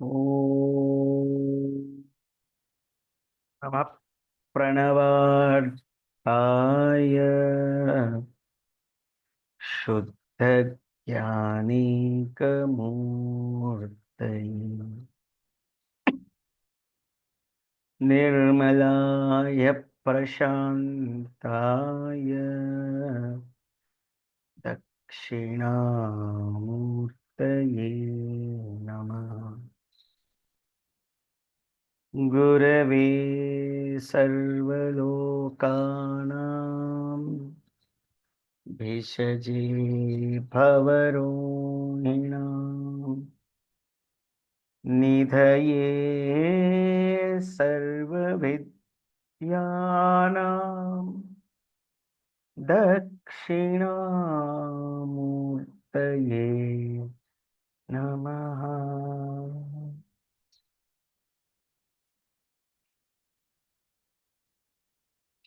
ओम नमः प्रणवार्थाय शुद्ध ज्ञानीकमूर्तये निर्मलाय प्रशान्ताय दक्षिणामूर्तये नमः। गुरवे सर्वलोकानां भिषजे भवरोहिणां निधये सर्वविद्यानां दक्षिणामूर्तये नमः।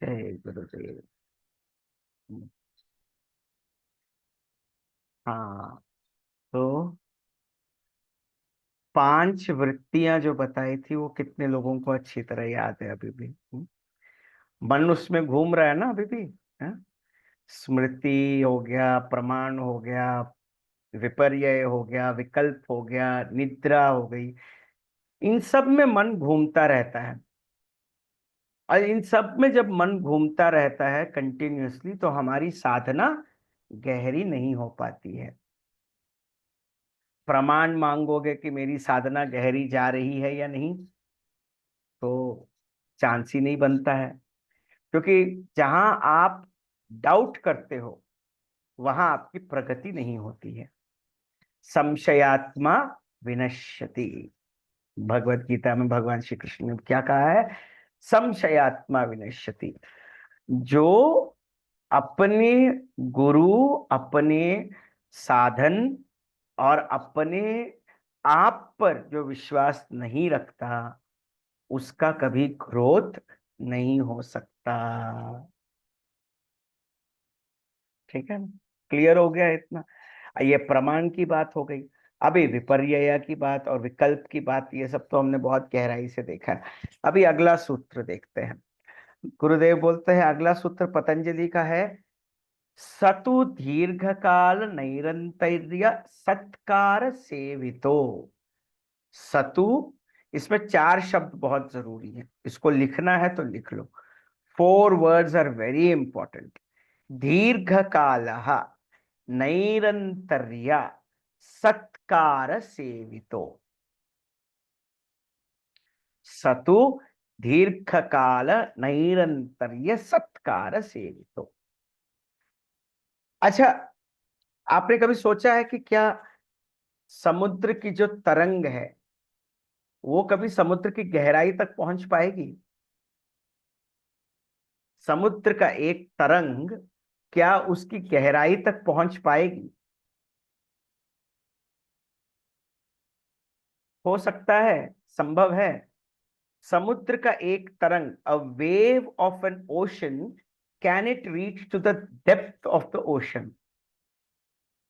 जय गुरुदेव। हाँ, तो 5 वृत्तियां जो बताई थी वो कितने लोगों को अच्छी तरह याद है अभी भी? मन उसमें घूम रहा है ना अभी भी? है? स्मृति हो गया, प्रमाण हो गया, विपर्यय हो गया, विकल्प हो गया, निद्रा हो गई। इन सब में मन घूमता रहता है। और इन सब में जब मन घूमता रहता है कंटिन्यूअसली, तो हमारी साधना गहरी नहीं हो पाती है। प्रमाण मांगोगे कि मेरी साधना गहरी जा रही है या नहीं, तो चांस ही नहीं बनता है। क्योंकि जहां आप डाउट करते हो वहां आपकी प्रगति नहीं होती है। संशयात्मा विनश्यति। भगवत गीता में भगवान श्री कृष्ण ने क्या कहा है? संशयात्मा विनश्यति। जो अपने गुरु, अपने साधन और अपने आप पर जो विश्वास नहीं रखता, उसका कभी ग्रोथ नहीं हो सकता। ठीक है ना? क्लियर हो गया इतना? ये प्रमाण की बात हो गई। अभी विपर्यय की बात और विकल्प की बात, ये सब तो हमने बहुत गहराई से देखा है। अभी अगला सूत्र देखते हैं। गुरुदेव बोलते हैं, अगला सूत्र पतंजलि का है, सतु दीर्घ काल नैरंतर्य सत्कार सेवितो। सतु, इसमें 4 शब्द बहुत जरूरी है, इसको लिखना है तो लिख लो। 4 words आर वेरी इंपॉर्टेंट। दीर्घ काल नैरंतर्य सत्कार सेवितो। सतु दीर्घ काल नैरंतर्य सत्कार सेवितो। अच्छा, आपने कभी सोचा है कि क्या समुद्र की जो तरंग है वो कभी समुद्र की गहराई तक पहुंच पाएगी? समुद्र का एक तरंग क्या उसकी गहराई तक पहुंच पाएगी? हो सकता है, संभव है। समुद्र का एक तरंग, a wave of an ocean, can it reach to the depth of the ocean?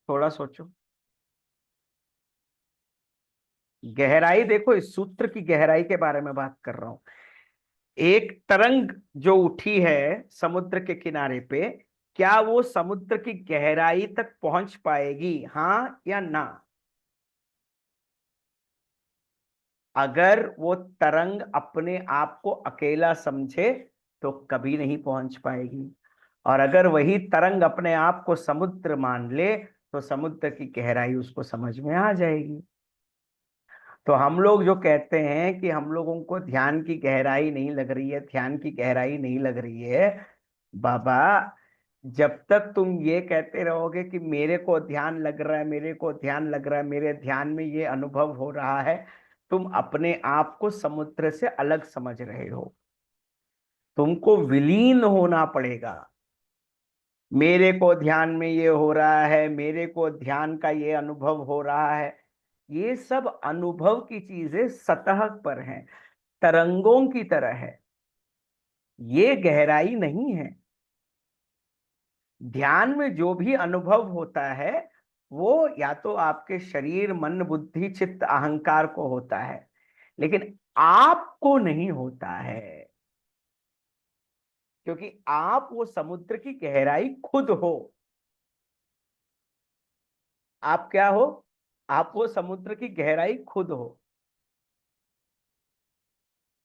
थोड़ा सोचो। गहराई देखो, इस सूत्र की गहराई के बारे में बात कर रहा हूं। एक तरंग जो उठी है समुद्र के किनारे पे, क्या वो समुद्र की गहराई तक पहुंच पाएगी, हाँ या ना? अगर वो तरंग अपने आप को अकेला समझे तो कभी नहीं पहुंच पाएगी। और अगर वही तरंग अपने आप को समुद्र मान ले तो समुद्र की गहराई उसको समझ में आ जाएगी। तो हम लोग जो कहते हैं कि हम लोगों को ध्यान की गहराई नहीं लग रही है, ध्यान की गहराई नहीं लग रही है, बाबा, जब तक तुम ये कहते रहोगे कि मेरे को ध्यान लग रहा है, मेरे को ध्यान लग रहा है, मेरे ध्यान में ये अनुभव हो रहा है, तुम अपने आप को समुद्र से अलग समझ रहे हो। तुमको विलीन होना पड़ेगा। मेरे को ध्यान में ये हो रहा है, मेरे को ध्यान का ये अनुभव हो रहा है, ये सब अनुभव की चीजें सतह पर हैं, तरंगों की तरह है। ये गहराई नहीं है। ध्यान में जो भी अनुभव होता है वो या तो आपके शरीर मन बुद्धि चित्त अहंकार को होता है, लेकिन आपको नहीं होता है, क्योंकि आप वो समुद्र की गहराई खुद हो। आप क्या हो? आप वो समुद्र की गहराई खुद हो।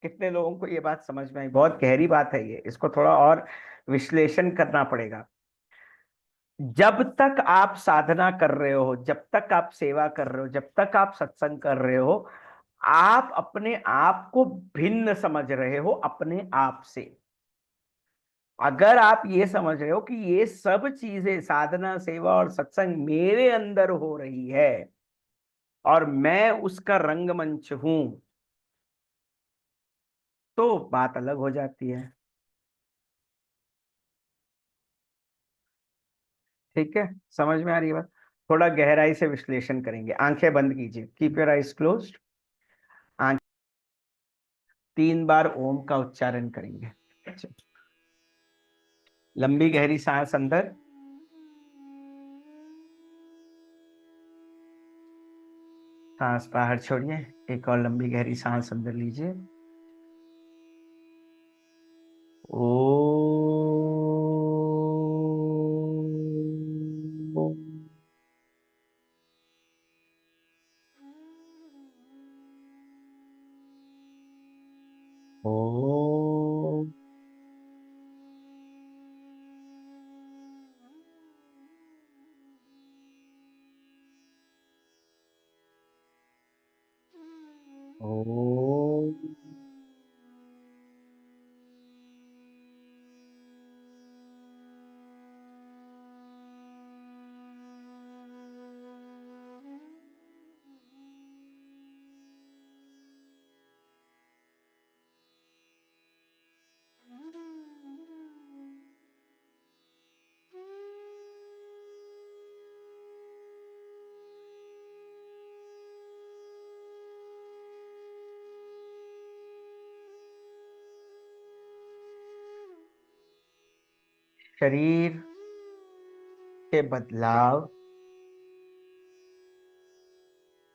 कितने लोगों को ये बात समझ में आई? बहुत गहरी बात है ये, इसको थोड़ा और विश्लेषण करना पड़ेगा। जब तक आप साधना कर रहे हो, जब तक आप सेवा कर रहे हो, जब तक आप सत्संग कर रहे हो, आप अपने आप को भिन्न समझ रहे हो अपने आप से। अगर आप ये समझ रहे हो कि ये सब चीजें साधना सेवा और सत्संग मेरे अंदर हो रही है और मैं उसका रंगमंच हूं, तो बात अलग हो जाती है। ठीक है, समझ में आ रही है बात? थोड़ा गहराई से विश्लेषण करेंगे। आंखें बंद कीजिए, कीप योर आइज क्लोज्ड। आंख 3 बार ओम का उच्चारण करेंगे। लंबी गहरी सांस अंदर, सांस बाहर छोड़िए। एक और लंबी गहरी सांस अंदर लीजिए। ओ ओ ओ शरीर के बदलाव,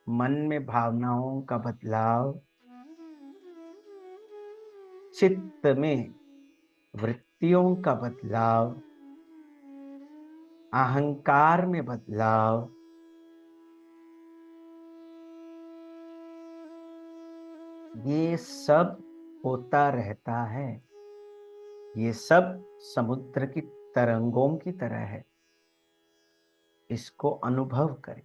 मन में भावनाओं का बदलाव, चित्त में वृत्तियों का बदलाव, अहंकार में बदलाव, ये सब होता रहता है। ये सब समुद्र की तरंगों की तरह है। इसको अनुभव करें।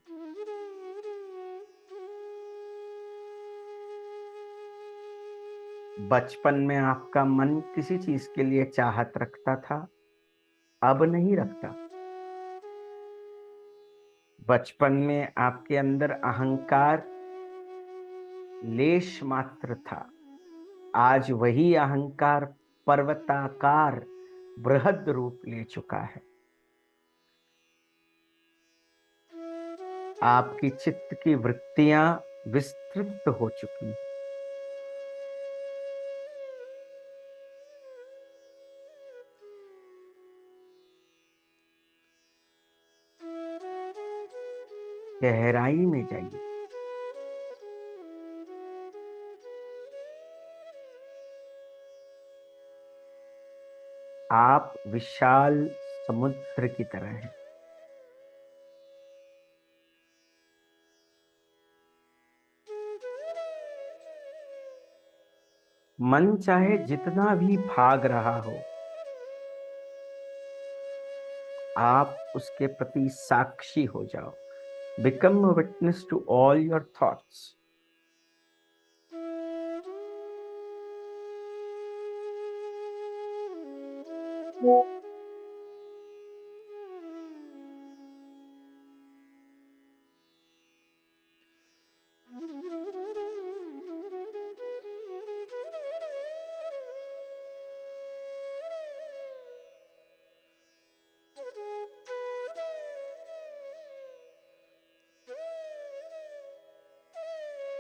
बचपन में आपका मन किसी चीज के लिए चाहत रखता था, अब नहीं रखता। बचपन में आपके अंदर अहंकार लेश मात्र था, आज वही अहंकार पर्वताकार बृहद रूप ले चुका है। आपकी चित्त की वृत्तियां विस्तृत हो चुकी हैं। गहराई में जाइए। आप विशाल समुद्र की तरह हैं। मन चाहे जितना भी भाग रहा हो, आप उसके प्रति साक्षी हो जाओ। Become a witness to all your thoughts.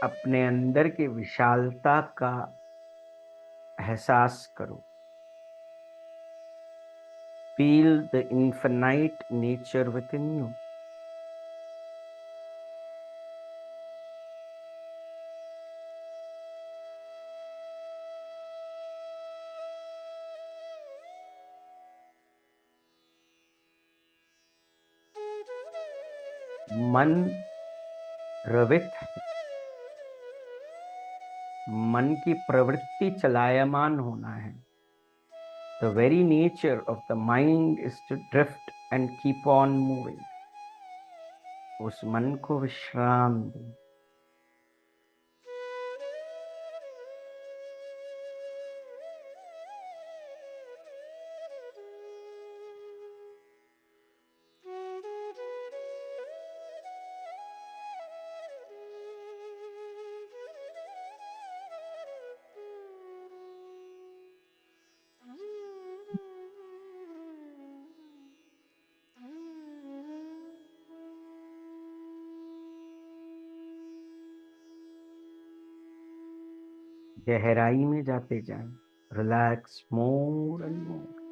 अपने अंदर की विशालता का एहसास करो। Feel the infinite nature within you. मन रवित है, मन की प्रवृत्ति चलायमान होना है। The very nature of the mind is to drift and keep on moving. उस मन को विश्राम दो। गहराई में जाते जाएं। Relax more and more.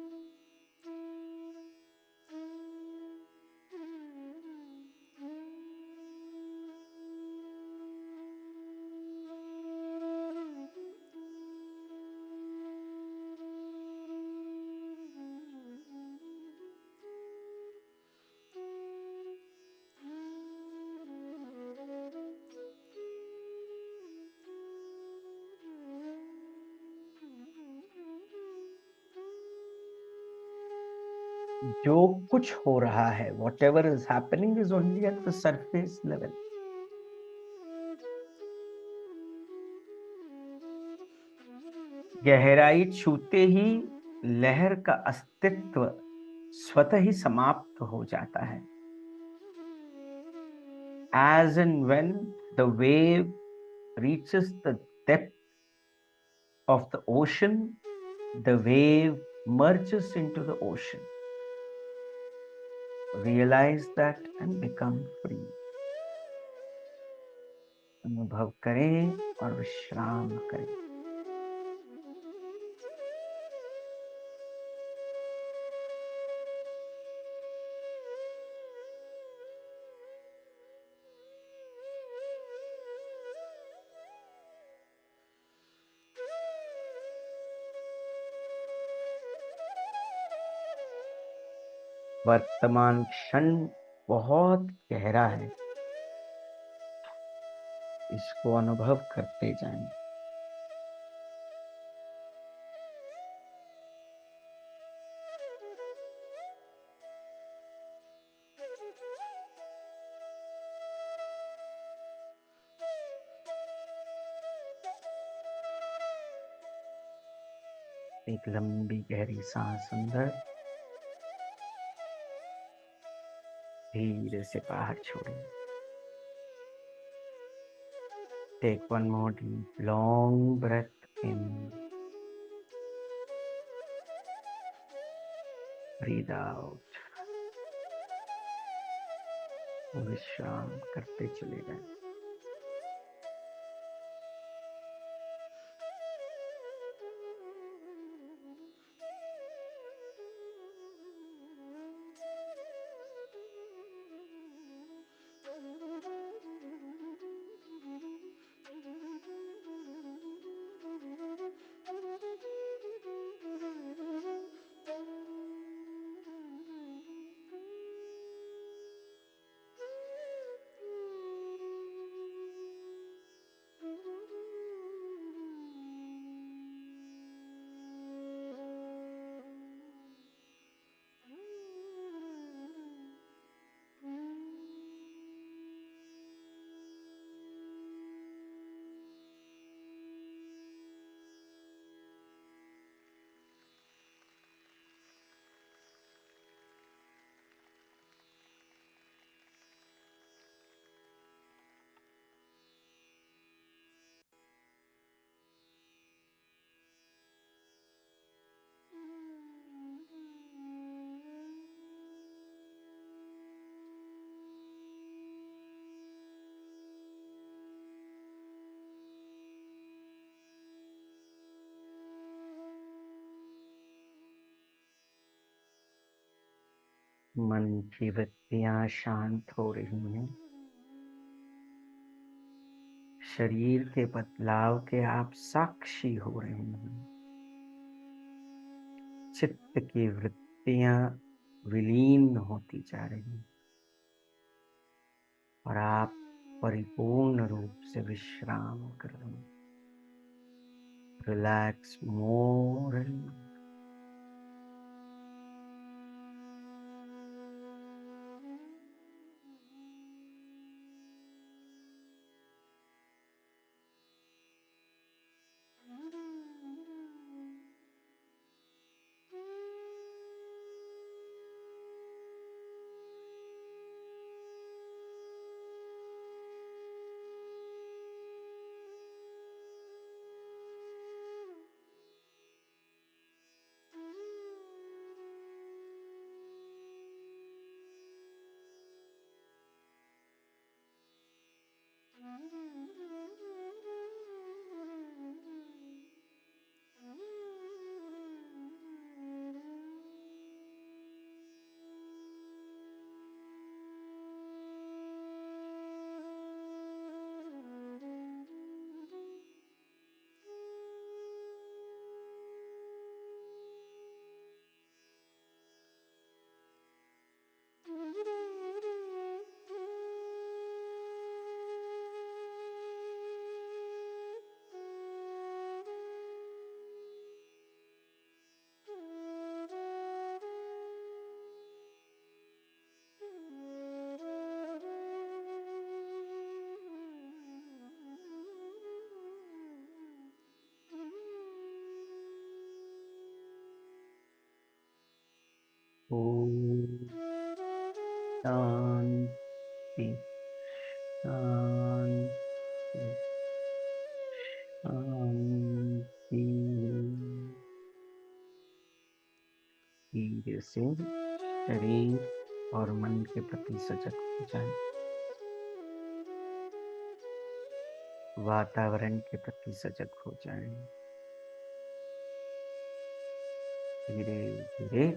जो कुछ हो रहा है, what ever is happening is only at the surface level. गहराई छूते ही लहर का अस्तित्व स्वतः ही समाप्त हो जाता है। As and when the wave reaches the depth of the ocean, the wave merges into the ocean. Realize that and become free. अनुभव करें और विश्राम करें। वर्तमान क्षण बहुत गहरा है, इसको अनुभव करते जाएं। एक लंबी गहरी सांस अंदर, धीरे से बाहर छोड़ें। Take one more deep, long breath in. Breathe out. विश्राम करते चले जाएं। मन की वृत्तियां शांत हो रही हैं। शरीर के बदलाव के आप साक्षी हो रहे हैं। चित्त की वृत्तियां विलीन होती जा रही हैं। और आप परिपूर्ण रूप से विश्राम कर रहे हैं। Relax more and Om Shanti शांति शांति। धीरे से शरीर और मन के प्रति सजग हो जाएं। वातावरण के प्रति सजग हो जाएं। धीरे धीरे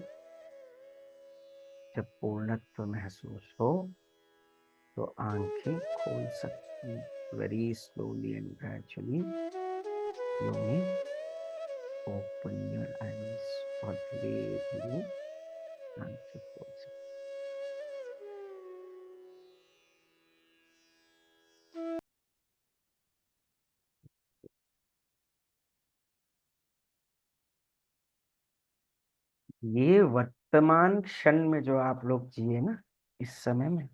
जब पूर्णत्व महसूस हो तो आंखें खोल सकते हैं। Very slowly and gradually you may open your eyes और धीरे धीरे आंखें खोल सकते। ये वर्तमान क्षण में जो आप लोग जिए ना, इस समय में,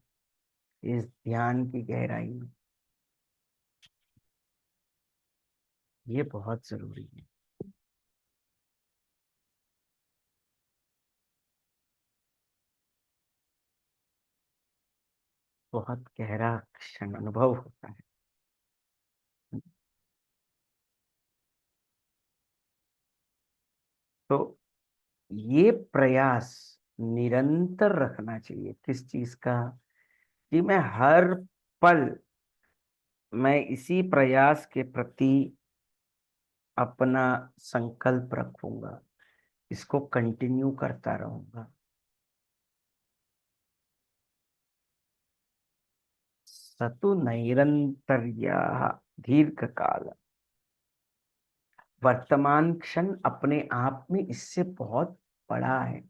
इस ध्यान की गहराई में, ये बहुत जरूरी है। बहुत गहरा क्षण अनुभव होता है। तो ये प्रयास निरंतर रखना चाहिए। किस चीज का? कि मैं हर पल मैं इसी प्रयास के प्रति अपना संकल्प रखूंगा, इसको कंटिन्यू करता रहूंगा। सतु नैरंतर्या दीर्घ काल। वर्तमान क्षण अपने आप में इससे बहुत बड़ा है।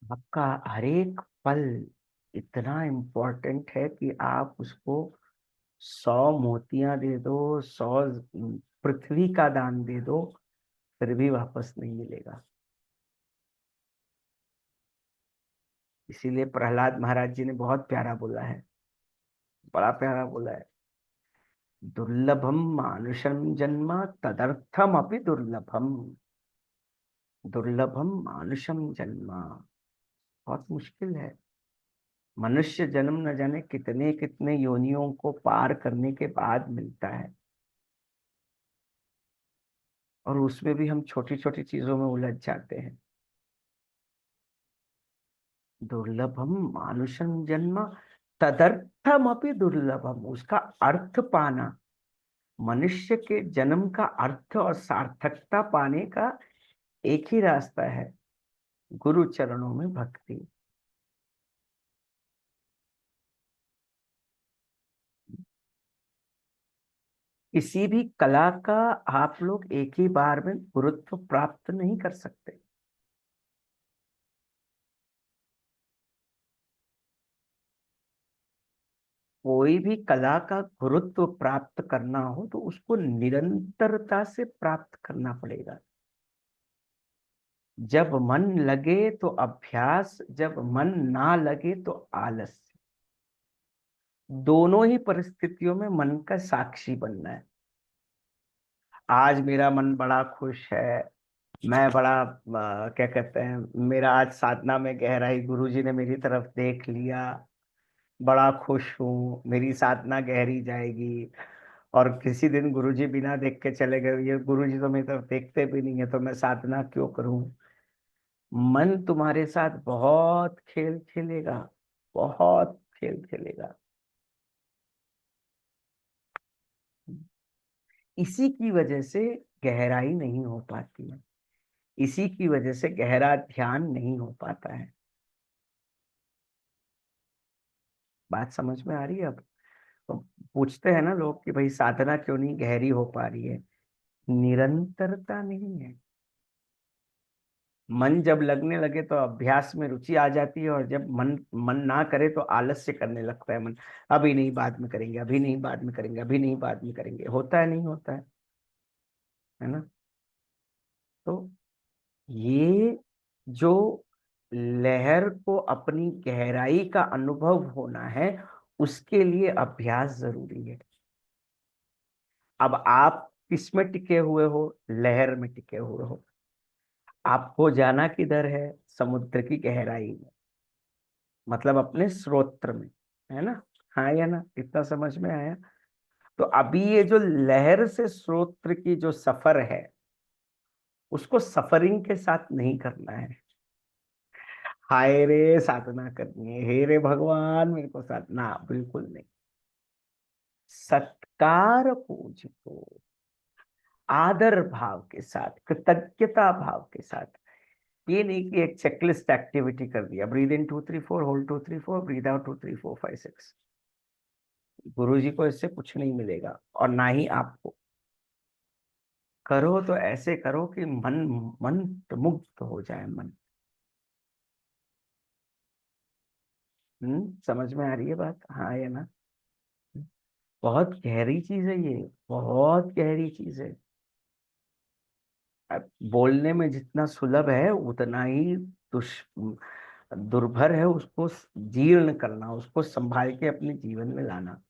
आपका हर एक पल इतना इम्पोर्टेंट है कि आप उसको 100 मोतियां दे दो, 100 पृथ्वी का दान दे दो, फिर भी वापस नहीं मिलेगा। इसीलिए प्रहलाद महाराज जी ने बहुत प्यारा बोला है, बड़ा प्यारा बोला है। दुर्लभम मानुषम जन्म तदर्थम अपि दुर्लभम। दुर्लभम मानुषम जन्म, बहुत मुश्किल है। मनुष्य जन्म न जाने कितने कितने योनियों को पार करने के बाद मिलता है, और उसमें भी हम छोटी छोटी चीजों में उलझ जाते हैं। दुर्लभम मानुषम जन्म तदर्थम अपि दुर्लभम, उसका अर्थ पाना, मनुष्य के जन्म का अर्थ और सार्थकता पाने का एक ही रास्ता है, गुरु चरणों में भक्ति। किसी भी कला का आप लोग एक ही बार में गुरुत्व प्राप्त नहीं कर सकते। कोई भी कला का गुरुत्व प्राप्त करना हो तो उसको निरंतरता से प्राप्त करना पड़ेगा। जब मन लगे तो अभ्यास, जब मन ना लगे तो आलस्य। दोनों ही परिस्थितियों में मन का साक्षी बनना है। आज मेरा मन बड़ा खुश है, मैं बड़ा क्या कहते हैं, मेरा आज साधना में गहराई, गुरुजी ने मेरी तरफ देख लिया, बड़ा खुश हूँ, मेरी साधना गहरी जाएगी। और किसी दिन गुरुजी बिना देख के चले गए, ये गुरुजी तो मेरी तरफ देखते भी नहीं है, तो मैं साधना क्यों करूं। मन तुम्हारे साथ बहुत खेल खेलेगा, बहुत खेल खेलेगा। इसी की वजह से गहराई नहीं हो पाती है, इसी की वजह से गहरा ध्यान नहीं हो पाता है। बात समझ में आ रही है अब? तो पूछते हैं ना लोग कि भाई साधना क्यों नहीं गहरी हो पा रही है। निरंतरता नहीं है। मन जब लगने लगे तो अभ्यास में रुचि आ जाती है, और जब मन मन ना करे तो आलस्य करने लगता है मन। अभी नहीं, बाद में करेंगे, अभी नहीं, बाद में करेंगे, अभी नहीं, बाद में करेंगे। होता है, नहीं होता है ना? तो ये जो लहर को अपनी गहराई का अनुभव होना है, उसके लिए अभ्यास जरूरी है। अब आप किस में टिके हुए हो? लहर में टिके हुए हो। आपको जाना किधर है? समुद्र की गहराई में, मतलब अपने स्रोत्र में, है ना? हाँ या ना? इतना समझ में आया? तो अभी ये जो लहर से स्रोत्र की जो सफर है, उसको सफरिंग के साथ नहीं करना है। हाय रे साधना करनी है, हे रे भगवान मेरे को साधना, बिल्कुल नहीं। सत्कार पूजितो, आदर भाव के साथ, कृतज्ञता भाव के साथ। ये नहीं कि एक चेकलिस्ट एक्टिविटी कर दिया, breathe in 2 3 4, hold 2 3 4, breathe out 2 3 4 5 6। गुरु जी को इससे कुछ नहीं मिलेगा, और ना ही आपको। करो तो ऐसे करो कि मन मन मुक्त हो जाए मन। समझ में आ रही है बात? हाँ या ना? बहुत गहरी चीज है ये, बहुत गहरी चीज है। अब बोलने में जितना सुलभ है, उतना ही दुर्भर है उसको जीर्ण करना, उसको संभाल के अपने जीवन में लाना।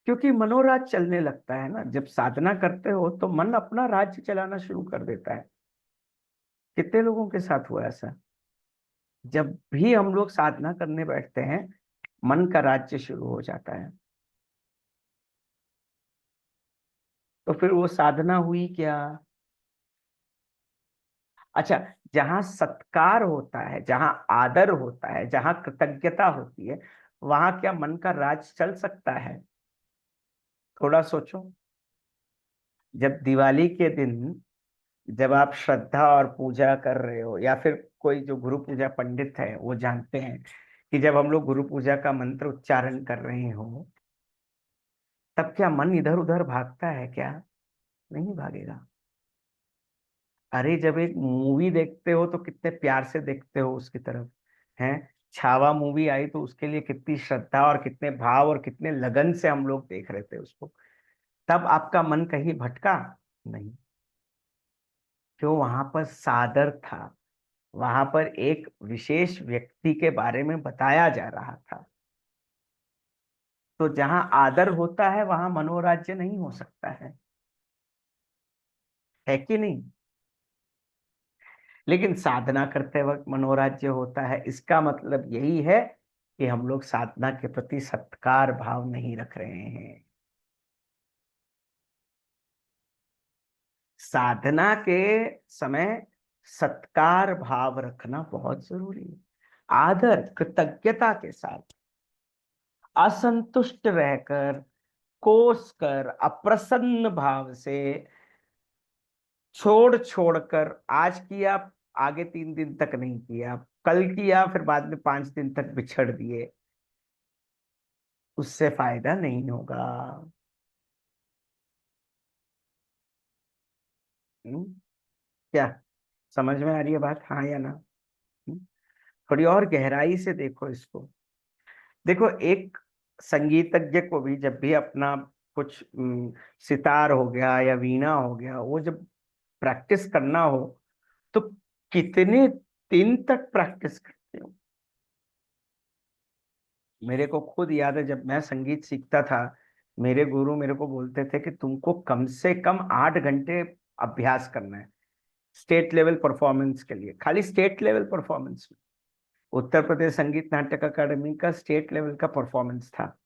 क्योंकि मनोराज चलने लगता है ना, जब साधना करते हो तो मन अपना राज्य चलाना शुरू कर देता है। कितने लोगों के साथ हुआ ऐसा? जब भी हम लोग साधना करने बैठते हैं, मन का राज्य शुरू हो जाता है। तो फिर वो साधना हुई क्या? अच्छा, जहां सत्कार होता है, जहां आदर होता है, जहां कृतज्ञता होती है, वहां क्या मन का राज चल सकता है? थोड़ा सोचो। जब दिवाली के दिन, जब आप श्रद्धा और पूजा कर रहे हो, या फिर कोई जो गुरु पूजा पंडित है वो जानते हैं कि जब हम लोग गुरु पूजा का मंत्र उच्चारण कर रहे हो, तब क्या मन इधर उधर भागता है क्या? नहीं भागेगा। अरे जब एक मूवी देखते हो तो कितने प्यार से देखते हो उसकी तरफ, हैं? छावा मूवी आई तो उसके लिए कितनी श्रद्धा और कितने भाव और कितने लगन से हम लोग देख रहे थे उसको। तब आपका मन कहीं भटका? नहीं। क्यों? वहां पर सादर था, वहां पर एक विशेष व्यक्ति के बारे में बताया जा रहा था। तो जहां आदर होता है वहां मनोराज्य नहीं हो सकता है कि नहीं? लेकिन साधना करते वक्त मनोराज्य होता है, इसका मतलब यही है कि हम लोग साधना के प्रति सत्कार भाव नहीं रख रहे हैं। साधना के समय सत्कार भाव रखना बहुत जरूरी है। आदर कृतज्ञता के साथ, असंतुष्ट रहकर, कोस कर, अप्रसन्न भाव से, छोड़ छोड़कर, आज किया, आगे 3 दिन तक नहीं किया, कल किया, फिर बाद में 5 दिन तक बिछड़ दिए, उससे फायदा नहीं होगा। हम्म, क्या समझ में आ रही है बात, हाँ या ना? हम्म, थोड़ी और गहराई से देखो इसको। देखो, एक संगीतज्ञ को भी जब भी अपना कुछ सितार हो गया या वीणा हो गया, वो जब प्रैक्टिस करना हो तो कितने दिन तक प्रैक्टिस करते हो। मेरे को खुद याद है, जब मैं संगीत सीखता था, मेरे गुरु मेरे को बोलते थे कि तुमको कम से कम 8 घंटे अभ्यास करना है स्टेट लेवल परफॉर्मेंस के लिए, खाली स्टेट लेवल परफॉर्मेंस में। उत्तर प्रदेश संगीत नाटक अकादमी का स्टेट लेवल का परफॉर्मेंस था,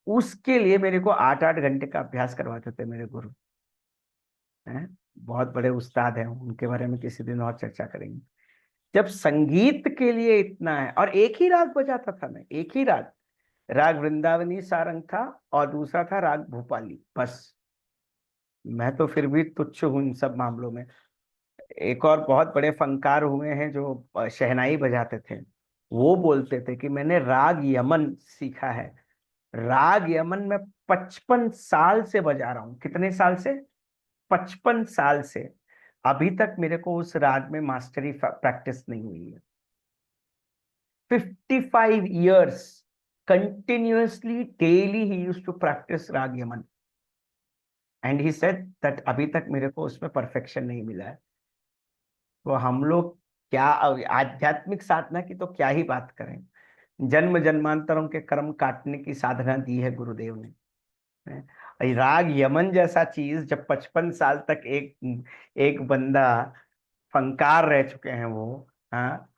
उसके लिए मेरे को 8-8 घंटे का अभ्यास करवाते थे मेरे गुरु हैं। बहुत बड़े उस्ताद हैं, उनके बारे में किसी दिन और चर्चा करेंगे। जब संगीत के लिए इतना है, और एक ही राग बजाता था मैं, एक ही राग, राग वृंदावनी सारंग था और दूसरा था राग भूपाली, बस। मैं तो फिर भी तुच्छ हूँ इन सब मामलों में। एक और बहुत बड़े फनकार हुए हैं जो शहनाई बजाते थे, वो बोलते थे कि मैंने राग यमन सीखा है। राग यमन में 55 साल से बजा रहा हूँ। कितने साल से? 55 साल से। अभी तक मेरे को उस राग में मास्टरी प्रैक्टिस नहीं हुई है। 55 years continuously daily he used to practice राग Yemen, and he said that अभी तक मेरे को उसमें परफेक्शन नहीं मिला है। तो हम लोग क्या, आध्यात्मिक साधना की तो क्या ही बात करें। जन्म जन्मांतरों के कर्म काटने की साधना दी है गुरुदेव ने, हैं? और राग यमन जैसा चीज जब 55 साल तक एक एक बंदा फंकार रह चुके हैं वो, हाँ,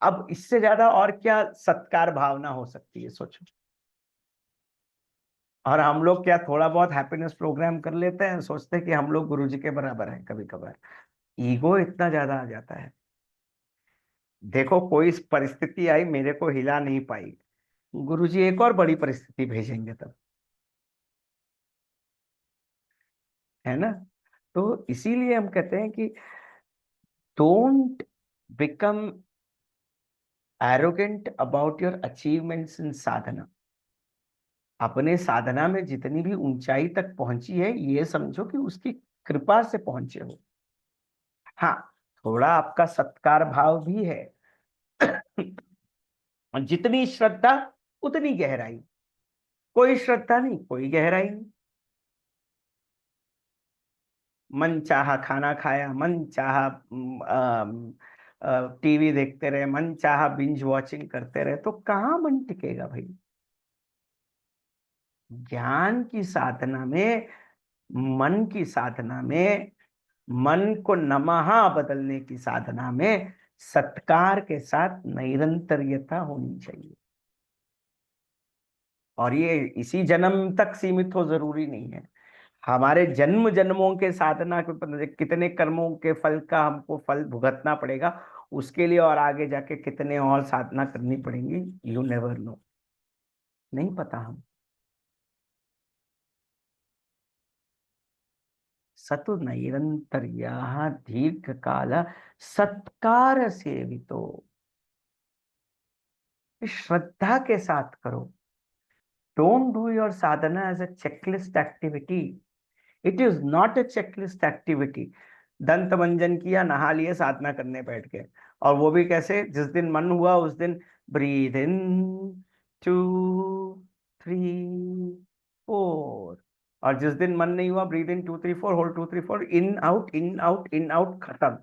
अब इससे ज्यादा और क्या सत्कार भावना हो सकती है, सोचो। और हम लोग क्या थोड़ा बहुत हैप्पीनेस प्रोग्राम कर लेते हैं, सोचते हैं कि हम लोग गुरुजी के बराबर हैं। कभी कभार ईगो इतना ज्यादा आ जाता है। देखो, कोई परिस्थिति आई, मेरे को हिला नहीं पाई, गुरुजी एक और बड़ी परिस्थिति भेजेंगे तब, है ना? तो इसीलिए हम कहते हैं कि don't become arrogant about your achievements in sadhana. अपने साधना में जितनी भी ऊंचाई तक पहुंची है, ये समझो कि उसकी कृपा से पहुंचे हो। हाँ, थोड़ा आपका सत्कार भाव भी है। जितनी श्रद्धा उतनी गहराई, कोई श्रद्धा नहीं कोई गहराई नहीं। मन चाहा खाना खाया, मन चाहा टीवी देखते रहे, मन चाहा बिंज वॉचिंग करते रहे, तो कहाँ मन टिकेगा भाई? ज्ञान की साधना में, मन की साधना में, मन को नमहा बदलने की साधना में सत्कार के साथ निरंतरियता होनी चाहिए। और ये इसी जन्म तक सीमित हो जरूरी नहीं है। हमारे जन्म जन्मों के साधना के कितने कर्मों के फल का हमको फल भुगतना पड़ेगा, उसके लिए और आगे जाके कितने और साधना करनी पड़ेंगी, यू नेवर नो, नहीं पता हम। सतु निरंतर्य दीर्घ काल सत्कार सेवितो। श्रद्धा के साथ करो। Don't do your sadhana as a checklist activity. It is not a checklist activity. दंत मंजन किया, नहा लिए, साधना करने बैठ गए, और वो भी कैसे? जिस दिन मन हुआ उस दिन ब्रीद इन 2, 3, 4, और जिस दिन मन नहीं हुआ breathe in 2, 3, 4, hold 2, 3, 4, in out in out in out, खत्म।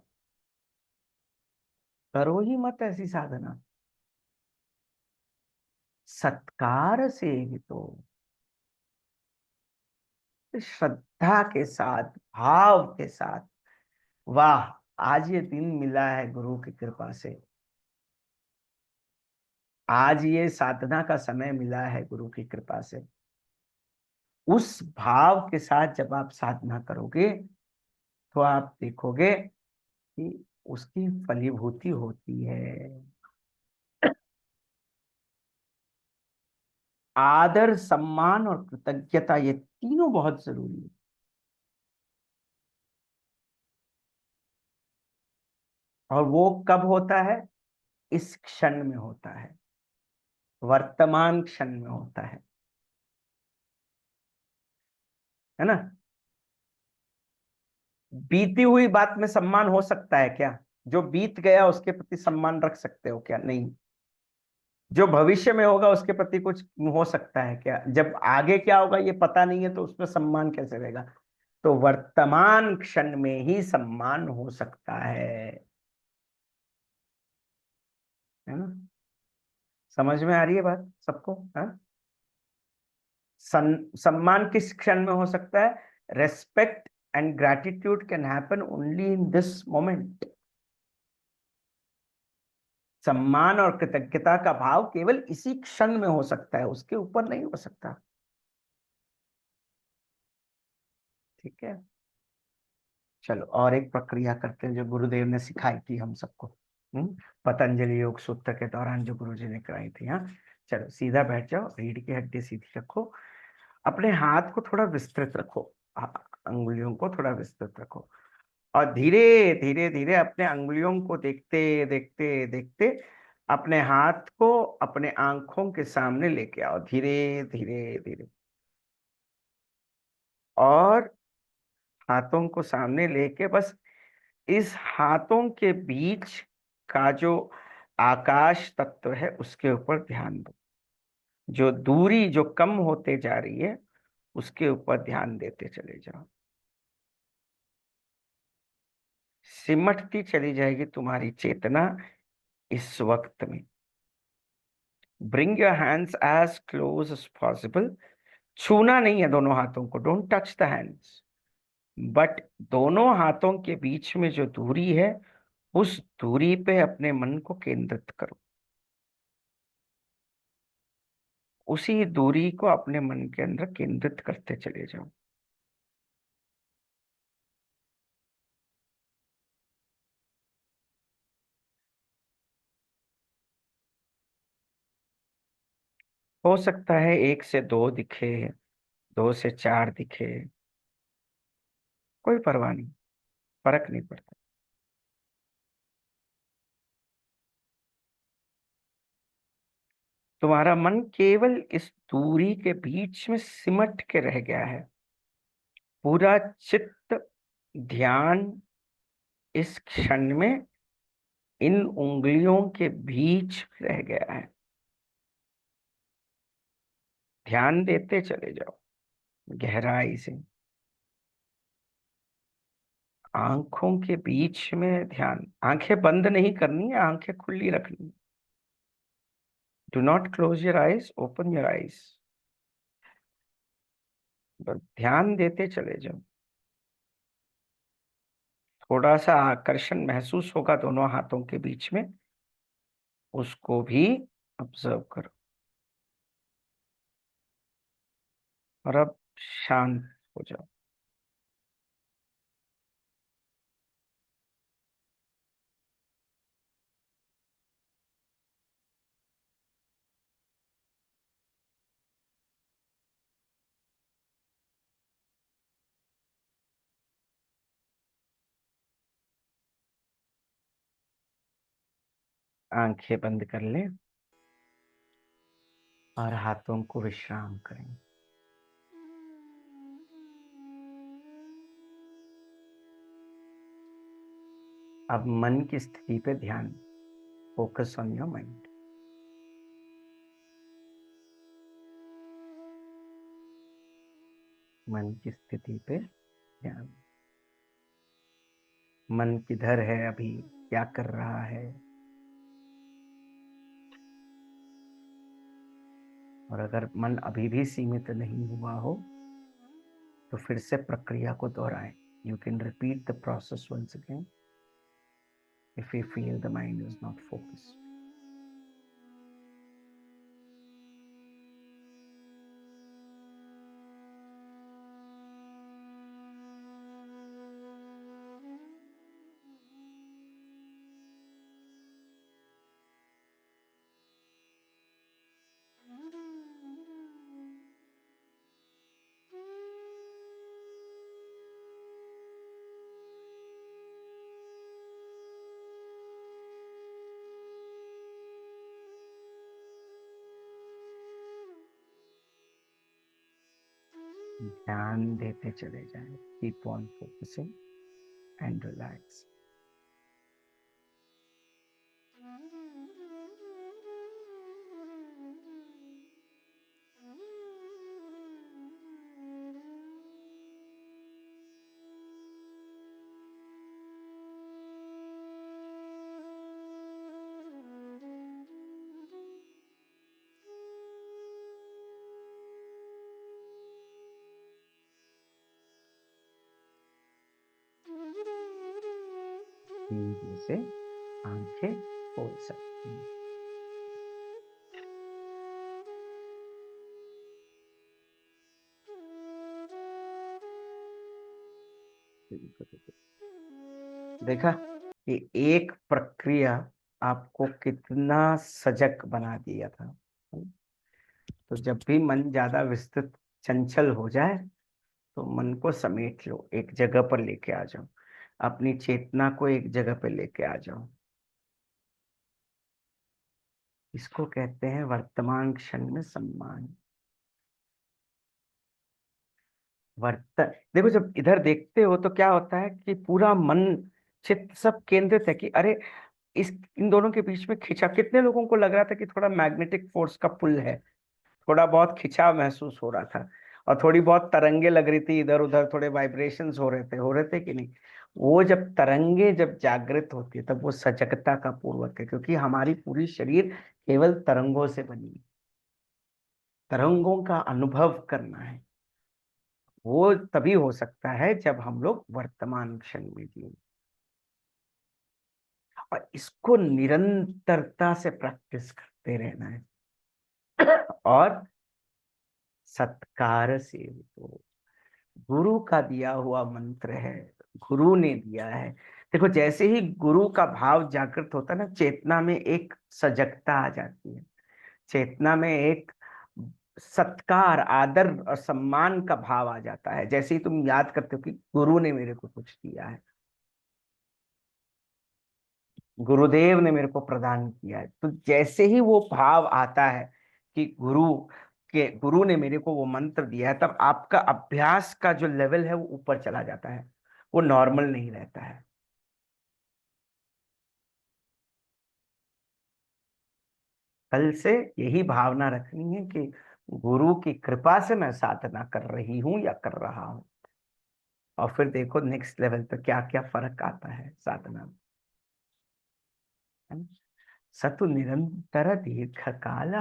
करो ही मत ऐसी साधना। सत्कार से ही तो, श्रद्धा के साथ, भाव के साथ, वाह, आज ये दिन मिला है गुरु की कृपा से, आज ये साधना का समय मिला है गुरु की कृपा से। उस भाव के साथ जब आप साधना करोगे तो आप देखोगे कि उसकी फलीभूति होती है। आदर, सम्मान और कृतज्ञता, ये तीनों बहुत जरूरी है। और वो कब होता है? इस क्षण में होता है, वर्तमान क्षण में होता है ना? बीती हुई बात में सम्मान हो सकता है क्या? जो बीत गया उसके प्रति सम्मान रख सकते हो क्या? नहीं। जो भविष्य में होगा उसके प्रति कुछ हो सकता है क्या? जब आगे क्या होगा ये पता नहीं है तो उसमें सम्मान कैसे रहेगा? तो वर्तमान क्षण में ही सम्मान हो सकता है ना? समझ में आ रही है बात सबको? हाँ। सम्मान किस क्षण में हो सकता है? Respect and gratitude can happen only in this moment. सम्मान और कृतज्ञता का भाव केवल इसी क्षण में हो सकता है, उसके ऊपर नहीं हो सकता। ठीक है, चलो और एक प्रक्रिया करते हैं जो गुरुदेव ने सिखाई थी हम सबको। पतंजलि योग सूत्र के दौरान जो गुरुजी ने कराई थी। हाँ, चलो सीधा बैठ जाओ, रीढ़ की हड्डी सीधी रखो, अपने हाथ को थोड़ा विस्तृत रखो, अंगुलियों को थोड़ा विस्तृत रखो, और धीरे धीरे धीरे अपने अंगुलियों को देखते देखते देखते अपने हाथ को अपने आंखों के सामने लेके आओ, धीरे धीरे धीरे। और हाथों को सामने लेके बस इस हाथों के बीच का जो आकाश तत्व है उसके ऊपर ध्यान दो। जो दूरी जो कम होते जा रही है उसके ऊपर ध्यान देते चले जाओ। सिमटती चली जाएगी तुम्हारी चेतना इस वक्त में। Bring your hands as close as possible. छूना नहीं है दोनों हाथों को, don't touch the hands, but दोनों हाथों के बीच में जो दूरी है उस दूरी पे अपने मन को केंद्रित करो। उसी दूरी को अपने मन के अंदर केंद्रित करते चले जाओ। हो सकता है 1 से 2 दिखे, 2 से 4 दिखे, कोई परवाह नहीं, फर्क नहीं पड़ता। तुम्हारा मन केवल इस दूरी के बीच में सिमट के रह गया है। पूरा चित्त, ध्यान इस क्षण में इन उंगलियों के बीच रह गया है। ध्यान देते चले जाओ गहराई से। आंखों के बीच में ध्यान, आंखें बंद नहीं करनी है, आंखें खुली रखनी है। Do not close your eyes, open your eyes. बस ध्यान देते चले जाओ। थोड़ा सा आकर्षण महसूस होगा दोनों हाथों के बीच में, उसको भी ऑब्जर्व करो। और अब शांत हो जाओ। आंखें बंद कर लें और हाथों को विश्राम करें। अब मन की स्थिति पे ध्यान, फोकस ऑन योर माइंड। मन की स्थिति पे ध्यान। मन किधर है अभी, क्या कर रहा है? और अगर मन अभी भी सीमित नहीं हुआ हो तो फिर से प्रक्रिया को दोहराएं। You can repeat the process once again if you feel the mind is not focused. ध्यान देते चले जाएं, keep on focusing. And relax. धीरे से आंखें खोल सकते हैं। देखा कि एक प्रक्रिया आपको कितना सजग बना दिया था। तो जब भी मन ज्यादा विस्तृत चंचल हो जाए तो मन को समेट लो, एक जगह पर लेके आ जाओ, अपनी चेतना को एक जगह पर लेके आ जाओ। इसको कहते हैं वर्तमान क्षण में सम्मान। देखो जब इधर देखते हो तो क्या होता है कि पूरा मन चित्त सब केंद्रित है कि अरे इस इन दोनों के बीच में खिंचा, कितने लोगों को लग रहा था कि थोड़ा मैग्नेटिक फोर्स का पुल है, थोड़ा बहुत खिंचाव महसूस हो रहा था, और थोड़ी बहुत तरंगे लग रही थी इधर उधर, थोड़े वाइब्रेशंस हो रहे थे कि नहीं। वो जब तरंगे जब जागृत होती है तब वो सजगता का पूर्वक है, क्योंकि हमारी पूरी शरीर केवल तरंगों से बनी है। तरंगों का अनुभव करना है वो तभी हो सकता है जब हम लोग वर्तमान क्षण में जिए, और इसको निरंतरता से प्रैक्टिस करते रहना है। और सत्कार से, तो गुरु का दिया हुआ मंत्र है, गुरु ने दिया है। देखो जैसे ही गुरु का भाव जागृत होता है ना, चेतना में एक सजगता आ जाती है, चेतना में एक सत्कार आदर और सम्मान का भाव आ जाता है। जैसे ही तुम याद करते हो कि गुरु ने मेरे को कुछ दिया है, गुरुदेव ने मेरे को प्रदान किया है, तो जैसे ही वो भाव आता है कि गुरु ने मेरे को वो मंत्र दिया है, तब आपका अभ्यास का जो लेवल है वो ऊपर चला जाता है, वो नॉर्मल नहीं रहता है। कल से यही भावना रखनी है कि गुरु की कृपा से मैं साधना कर रही हूं या कर रहा हूं, और फिर देखो नेक्स्ट लेवल पे क्या क्या फर्क आता है साधना में, है ना? सतु निरंतर दीर्घ काल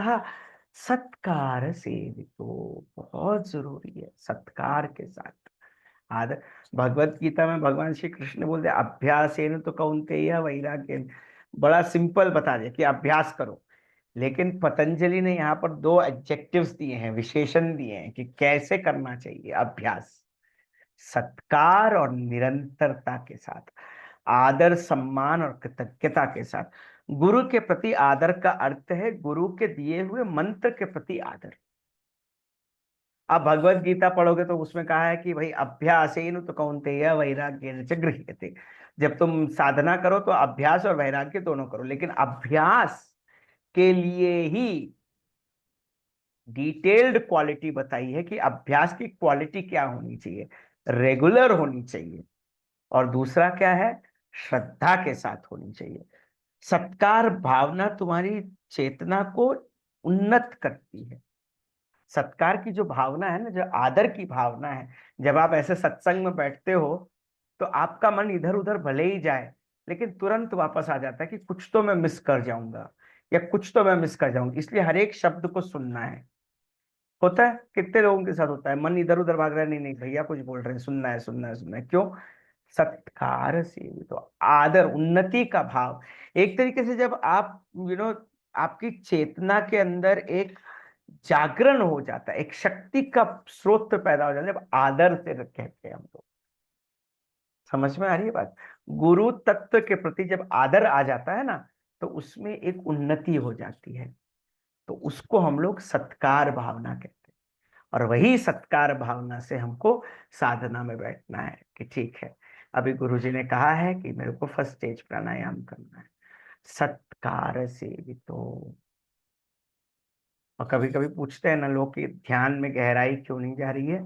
सत्कार सेवितो, बहुत जरूरी है सत्कार के साथ आदर। भगवत गीता में भगवान श्री कृष्ण बोलते अभ्यासेन तो कौन्तेय वैराग्येन, बड़ा सिंपल बता दिया कि अभ्यास करो। लेकिन पतंजलि ने यहाँ पर दो एडजेक्टिव्स दिए हैं, विशेषण दिए हैं कि कैसे करना चाहिए अभ्यास। सत्कार और निरंतरता के साथ, आदर सम्मान और कृतज्ञता के साथ। गुरु के प्रति आदर का अर्थ है गुरु के दिए हुए मंत्र के प्रति आदर। आप भगवत गीता पढ़ोगे तो उसमें कहा है कि भाई अभ्यासेन तो कौन्तेय वैराग्येन च गृह्यते। जब तुम साधना करो तो अभ्यास और वैराग्य दोनों करो, लेकिन अभ्यास के लिए ही डिटेल्ड क्वालिटी बताई है कि अभ्यास की क्वालिटी क्या होनी चाहिए, रेगुलर होनी चाहिए। और दूसरा क्या है, श्रद्धा के साथ होनी चाहिए। सत्कार भावना तुम्हारी चेतना को उन्नत करती है। सत्कार की जो भावना है ना, जो आदर की भावना है, जब आप ऐसे सत्संग में बैठते हो तो आपका मन इधर उधर भले ही जाए, लेकिन तुरंत वापस आ जाता है कि कुछ तो मैं मिस कर जाऊंगा, या कुछ तो मैं मिस कर जाऊंगी, इसलिए हर एक शब्द को सुनना है। होता है, कितने लोगों के साथ होता है, मन इधर उधर भाग रहा है, नहीं नहीं भैया कुछ बोल रहे हैं, सुनना है सुनना है सुनना है। क्यों? सत्कार से, तो आदर उन्नति का भाव। एक तरीके से जब आप आपकी चेतना के अंदर एक जागरण हो जाता है, एक शक्ति का स्रोत पैदा हो जाता है, जब आदर से कहते हैं हम लोग। समझ में आ रही है बात? गुरु तत्व के प्रति जब आदर आ जाता है ना, तो उसमें एक उन्नति हो जाती है, तो उसको हम लोग सत्कार भावना कहते हैं। और वही सत्कार भावना से हमको साधना में बैठना है कि ठीक है, अभी गुरुजी ने कहा है कि मेरे को फर्स्ट स्टेज प्राणायाम करना है, सत्कार से भी तो। और कभी कभी पूछते हैं ना लोग कि ध्यान में गहराई क्यों नहीं जा रही है,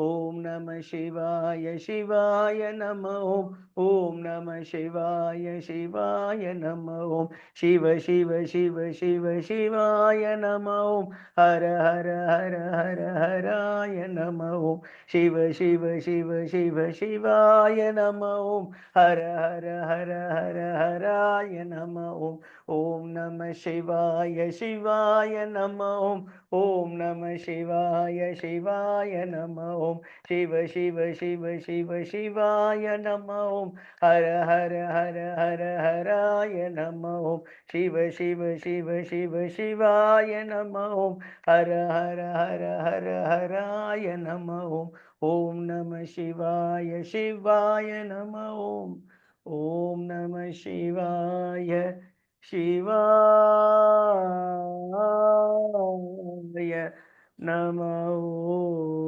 ओम नमः शिवाय शिवाय नमः ओम। ओम नमः शिवाय शिवाय नमः ओम। शिव शिव शिव शिव शिवाय नमः ओम। हर हर हर हर हराय नमः ओम। शिव शिव शिव शिव शिवाय नमः ओम। हर हर हर हर हराय नमः ओम। ओम नमः शिवाय शिवाय नमः ओम। ओम नमः शिवाय शिवाय नमः ओम। शिव शिव शिव शिव शिवाय नमः ओम। हर हर हर हर हराय नमः ओम। शिव शिव शिव शिव शिवाय नमः ओम। हर हर हर हर हराय नमः ओम। ओम नमः शिवाय शिवाय नमः ओम। ओम नमः शिवाय शिवाय नमः ओम।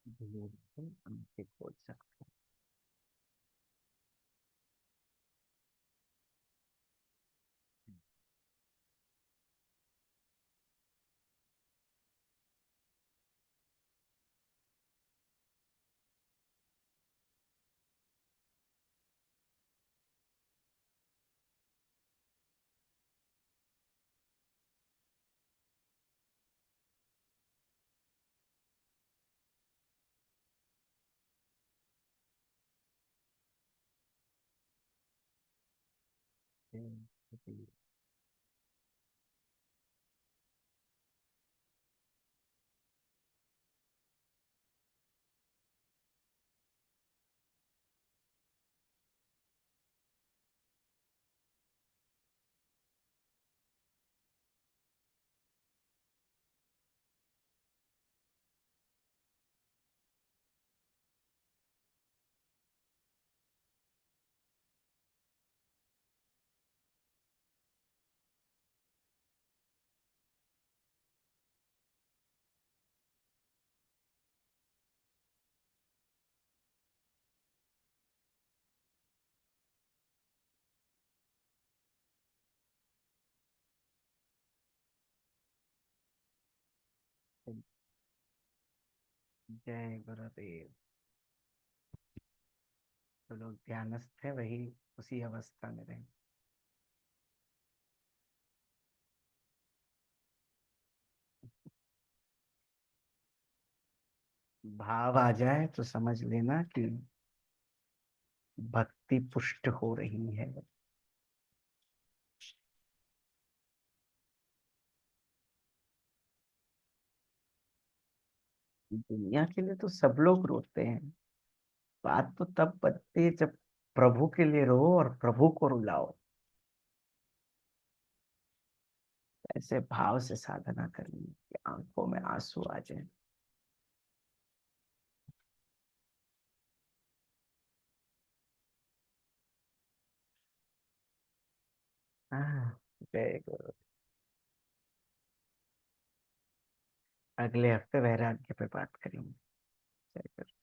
धीरे से आंखें खोल सकते हैं। जय गुरुदेव। तो लोग ध्यानस्थ है वही उसी अवस्था में रहे। भाव आ जाए तो समझ लेना कि भक्ति पुष्ट हो रही है। दुनिया के लिए तो सब लोग रोते हैं। बात तो तब बनती है जब प्रभु के लिए रो और प्रभु को रुलाओ। ऐसे भाव से साधना करनी कि आंखों में आंसू आ जाए। हाँ, जय गुरु। अगले हफ्ते वैराग्य पे बात करेंगे। जय गुरु।